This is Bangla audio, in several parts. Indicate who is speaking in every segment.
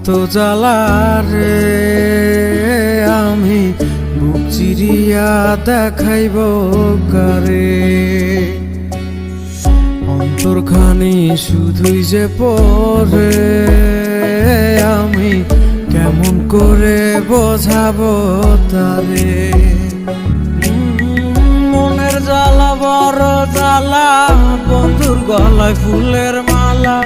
Speaker 1: কত জ্বালা রে আমি বুক চিরিয়া দেখাইব কারে। অন্তরখানি শুধুই যে পড়ে আমি কেমন করে বোঝাবো তারে। মনের জ্বালা বড় জ্বালা, বন্ধুর গলায় ফুলের মালা,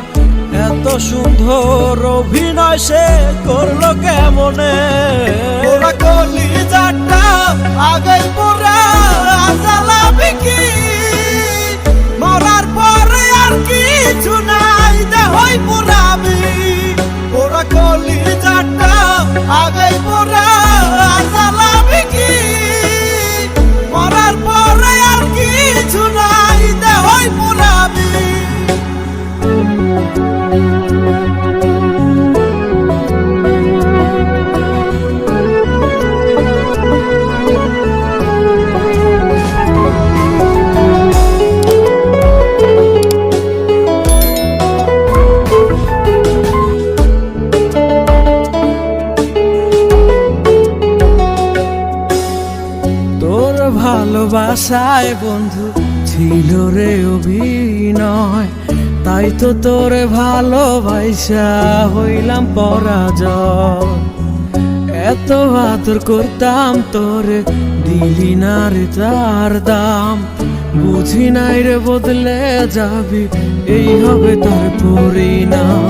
Speaker 1: এত সুন্দর অভিনয় সে করলো কেমনে।
Speaker 2: ওরা কলিজাটা আগে পোড়া জ্বালাবি কি, মরার পরে আর কিছু নাই দেহই পোড়াবি। ওরা কলিজাটা আগে পোড়া জ্বালাবি কি, মরার পরে আর কিছু নাই দেহই পোড়াবি।
Speaker 1: ভালোবাসায় বন্ধু ছিল রে অভিনয়, তাই তো তোরে ভালোবাসা হইলাম পরাজয়। এত আদর করতাম তোরে, দিলি না রে তার দাম, বুঝি নাই রে বদলে যাবি এই হবে তোর পরিণাম।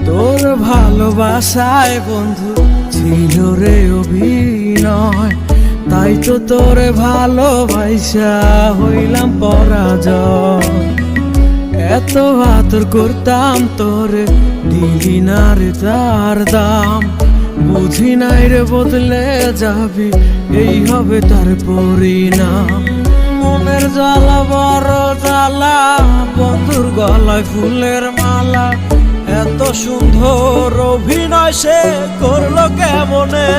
Speaker 1: তোর ভালোবাসায় বন্ধু ছিল রে অভিনয়, তাই তো তোরে ভালোবাসা হইলাম পরাজয়। এত আদর করতাম তোরে, দিলি না রে তার দাম, বুঝি নাই রে বদলে যাবি এই হবে তার পরিণাম। মনের জ্বালা বড় জ্বালা, বন্ধুর গলায় ফুলের মালা, এত সুন্দর অভিনয় সে করলো কেমনে।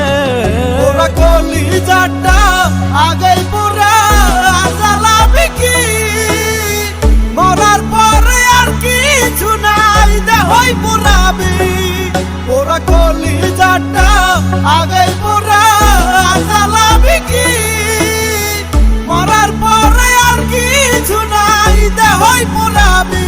Speaker 2: ওরা কলিজাটা আগে পোড়া জ্বালাবি কি, মরার পরে আর কিছু নাই দেহই পোড়াবি। ওরা কলিজাটা আগে পোড়া জ্বালাবি কি, মরার পরে আর কিছু নাই দেহই পোড়াবি।